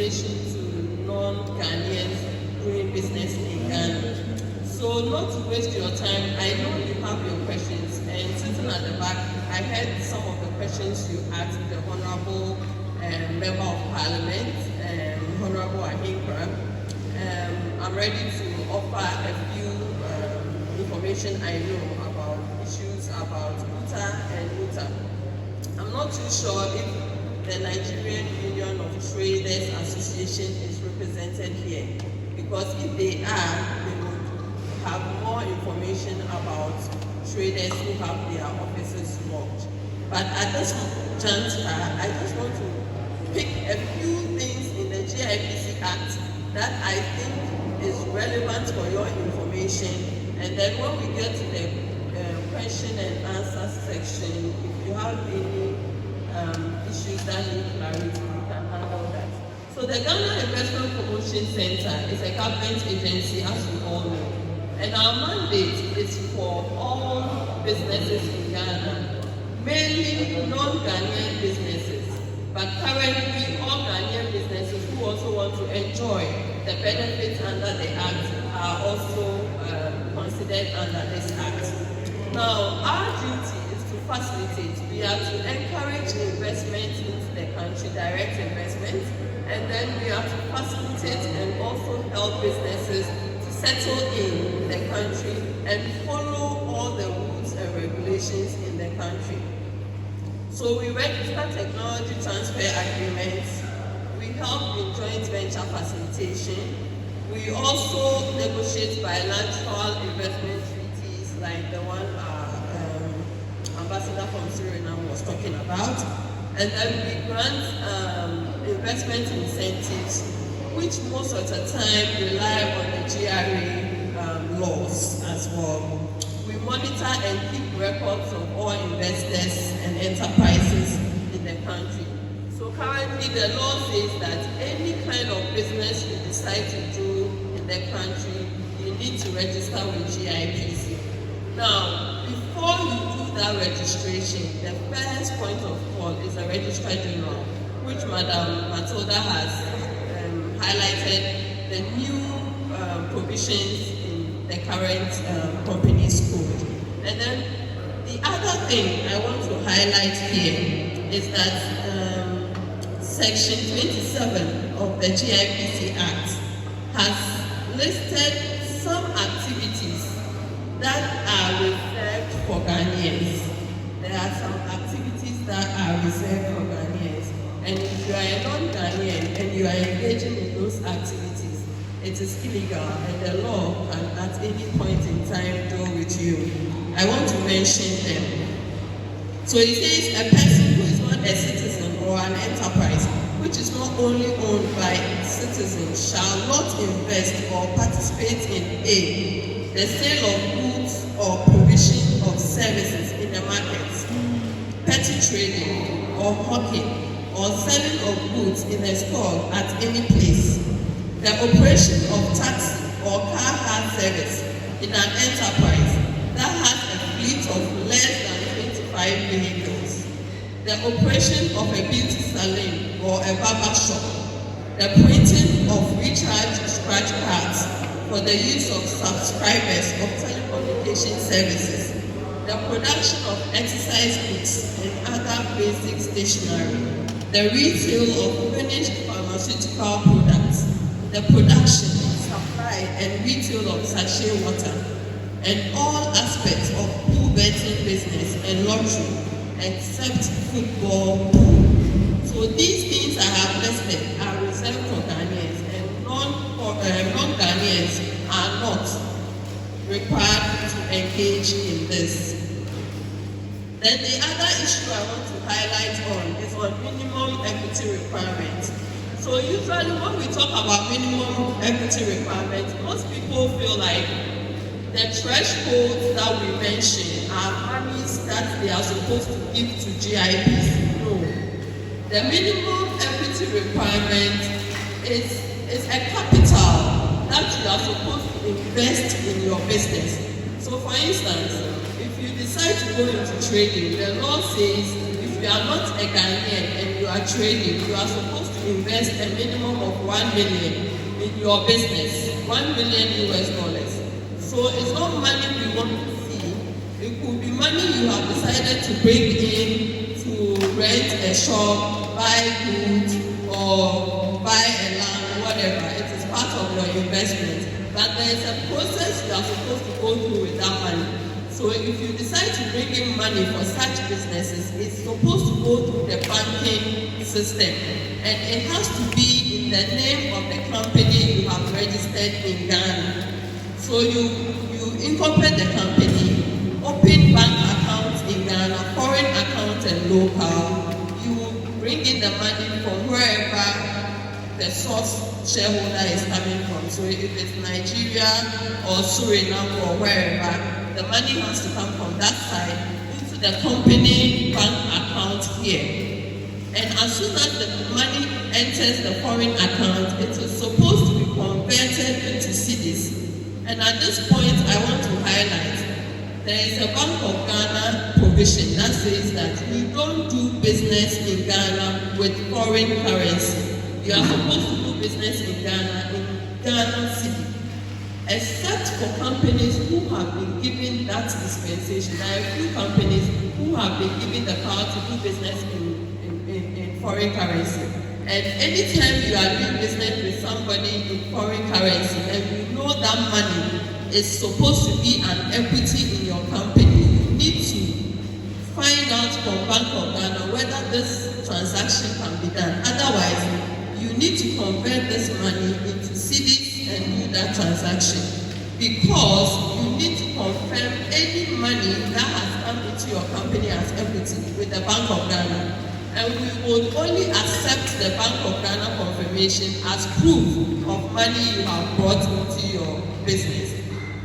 relation to non-Ghanaians doing business in Ghana. So not to waste your time, I know you have your questions, and sitting at the back, I heard some of the questions you asked the Honorable Member of Parliament, Honorable Ahinkra. I'm ready to offer a few information I know about issues about UTA and UTA. I'm not too sure if the Nigerian Union of Traders Association is represented here, because if they are, they would have more information about traders who have their offices locked. But at this juncture, I just want to pick a few things in the GIPC Act that I think is relevant for your information, and then when we get to the question and answer section, if you have any issues that need clarity, we can handle that. So the Ghana Investment Promotion Center is a government agency, as you all know, and our mandate is for all businesses in Ghana, mainly non-Ghanaian businesses, but currently all Ghanaian businesses who also want to enjoy the benefits under the Act are also considered under this Act. Now, our duty is to facilitate. We are to encourage investment into the country, direct investment, and then we are to facilitate and also help businesses to settle in the country and follow all the rules and regulations in the country. So we register technology transfer agreements, we help in joint venture facilitation, we also negotiate bilateral investment treaties like the one Ambassador from Suriname was talking about, and then we grant investment incentives, which most of the time rely on the GRA laws as well. We monitor and keep records of all investors and enterprises in the country. So currently the law says that any kind of business you decide to do in the country, you need to register with GIPC. Now, before you do that registration, the first point of call is a Registrar General, which Madam Matilda has highlighted the new provisions in the current company's code. And then the other thing I want to highlight here is that Section 27 of the GIPC Act has listed some activities that are reserved for Ghanaians. There are some activities that are reserved for Ghanaians. And if you are a non-Ghanaian and you are engaging in those activities, it is illegal and the law can at any point in time deal with you. I want to mention them. So it says a person who is not a citizen or an enterprise, which is not only owned by citizens, shall not invest or participate in A, the sale of goods or provision of services in the markets, petty trading or hawking, or selling of goods in a store at any place, the operation of taxi or car hire service in an enterprise that has a fleet of less than 25 vehicles, the operation of a beauty salon or a barber shop, the printing of recharge scratch cards for the use of subscribers of telecommunication services, the production of exercise books and other basic stationery, the retail of finished pharmaceutical products, the production, supply and retail of sachet water, and all aspects of pool betting business and lottery except football pool. So these things I have listed are reserved for Ghanaians, and non-Ghanaians are not required to engage in this. Then the other issue I want to highlight on is on minimum equity requirements. So usually when we talk about minimum equity requirements, most people feel like the thresholds that we mention are monies that they are supposed to give to GIPC. No. The minimum equity requirement is a capital that you are supposed to invest in your business. So for instance, if you decide to go into trading, the law says if you are not a Ghanaian and you are trading, you are supposed to invest a minimum of 1 million in your business, $1 million US. So it's not money we want to see. It could be money you have decided to bring in to rent a shop, buy goods, or buy a land, whatever. It is part of your investment. But there is a process you are supposed to go through with that money. So if you decide to bring in money for such businesses, it's supposed to go through the banking system. And it has to be in the name of the company you have registered in Ghana. So you incorporate the company, open bank accounts in Ghana, foreign accounts and local. You bring in the money from wherever the source shareholder is coming from. So if it's Nigeria or Suriname or wherever, the money has to come from that side into the company bank account here. And as soon as the money enters the foreign account, it is supposed to be converted into cedis. And at this point, I want to highlight, there is a Bank of Ghana provision that says that you don't do business in Ghana with foreign currency. You are supposed to do business in Ghana city, except for companies who have been given that dispensation. There are a few companies who have been given the power to do business in foreign currency. And anytime you are doing business with somebody in foreign currency and you know that money is supposed to be an equity in your company, you need to find out from Bank of Ghana whether this transaction can be done. Otherwise, you need to convert this money into cedis and do that transaction, because you need to confirm any money that has come into your company as equity with the Bank of Ghana. And we would only accept the Bank of Ghana confirmation as proof of money you have brought into your business.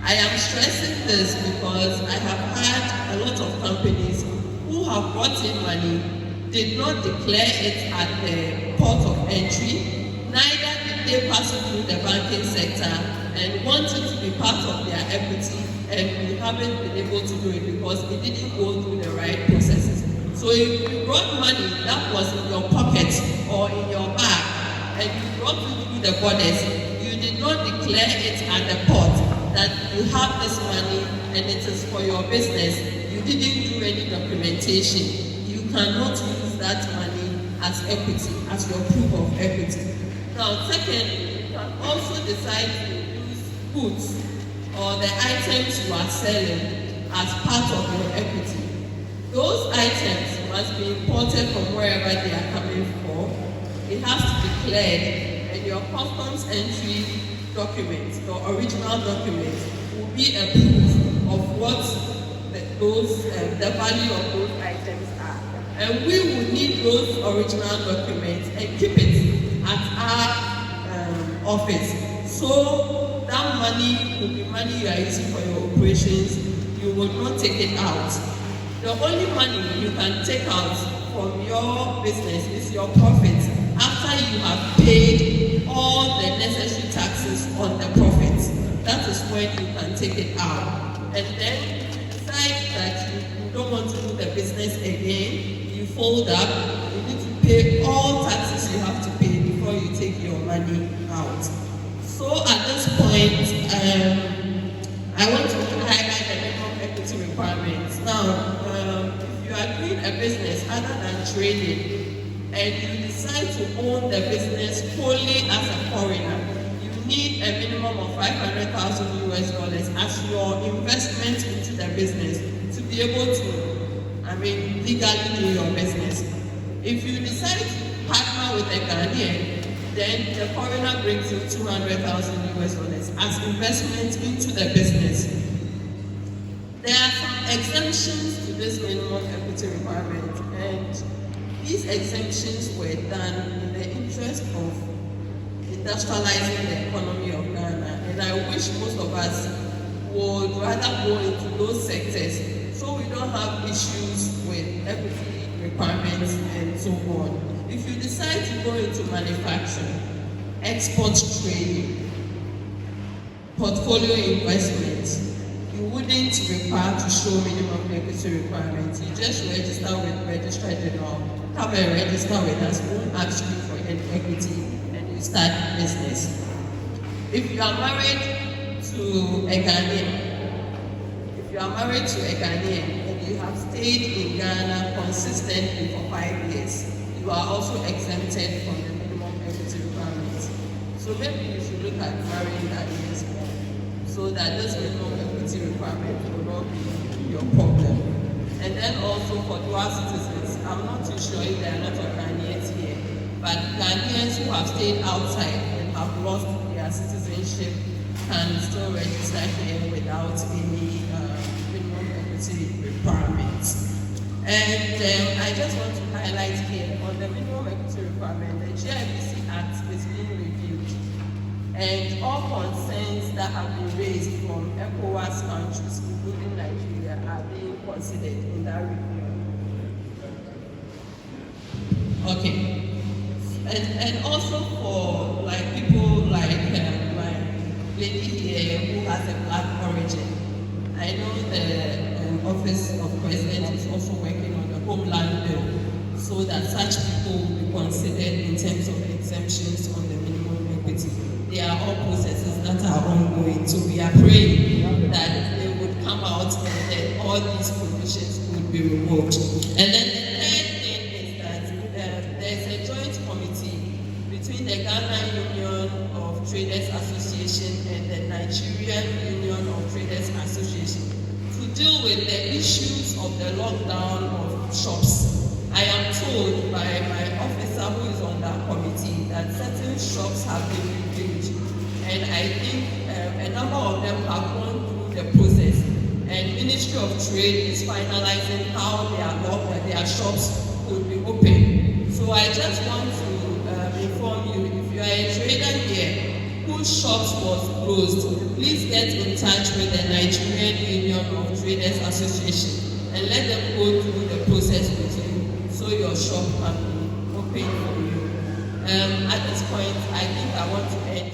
I am stressing this because I have had a lot of companies who have brought in money, did not declare it at the port of entry, neither did they pass it through the banking sector, and wanted to be part of their equity, and we haven't been able to do it because it didn't go through the right processes. So if you brought money that was in your pocket or in your bag and you brought it through the borders, you did not declare it at the port that you have this money and it is for your business, you didn't do any documentation, you cannot use that money as equity, as your proof of equity. Now, second, you can also decide to use goods or the items you are selling as part of your equity. Those items must be imported from wherever they are coming from. It has to be cleared, and your customs entry document, your original document, will be a proof of what the value of those items are. And we will need those original documents and keep it at our office. So that money will be money you are using for your operations. You will not take it out. The only money you can take out from your business is your profits after you have paid all the necessary taxes on the profits. That is when you can take it out. And then decide that you don't want to do the business again, you fold up, you need to pay all taxes you have to pay before you take your money out. So at this point, I want to highlight the minimum equity requirements. Now, if you are doing a business other than trading and you decide to own the business wholly as a foreigner, you need a minimum of $500,000 as your investment into the business to be able to, legally do your business. If you decide to partner with a Ghanaian, then the foreigner brings you $200,000 as investment into the business. There are some exemptions to this minimum equity requirement, and these exemptions were done in the interest of industrializing the economy of Ghana, and I wish most of us would rather go into those sectors so we don't have issues with equity requirements and so on. If you decide to go into manufacturing, export trading, portfolio investment, you wouldn't require to show minimum equity requirements. You just register with Registrar General come and register with us, we won't ask you for any equity, and you start business. If you are married to a Ghanaian, and you have stayed in Ghana consistently for 5 years, you are also exempted from the minimum equity requirements. So maybe you should look at marrying Ghanaians so that this minimum equity requirement will not be your problem. And then also for dual citizens, I'm not too sure if there are a lot of Ghanaians here, but Ghanaians who have stayed outside and have lost their citizenship can still register here without any minimum equity requirements. And I just want to highlight here on the minimum equity requirement, the Gipc Act is being reviewed, and all concerns that have been raised from ECOWAS countries, including Nigeria, are being considered in that review. Okay. And also for like people like my lady here who has a black origin, I know the Office of President is also working on the Homeland Bill so that such people will be considered in terms of exemptions on the minimum equity. They are all processes that are ongoing, so we are praying that they would come out and then all these provisions would be removed. And then the third thing is that there's a joint committee between the Ghana Union of Traders Association and the Nigerian Union of Traders Association to deal with the issues of the lockdown of shops. I am told by my officer who is on that committee that certain shops have been reviewed, and I think a number of them have gone through the process, and Ministry of Trade is finalizing how their shops could be open. So I just want to inform you, if you are a trader here whose shops was closed, please get in touch with the Nigerian Union of Traders Association and let them go through the process with you so your shop can be open for you. At this point, I think I want to end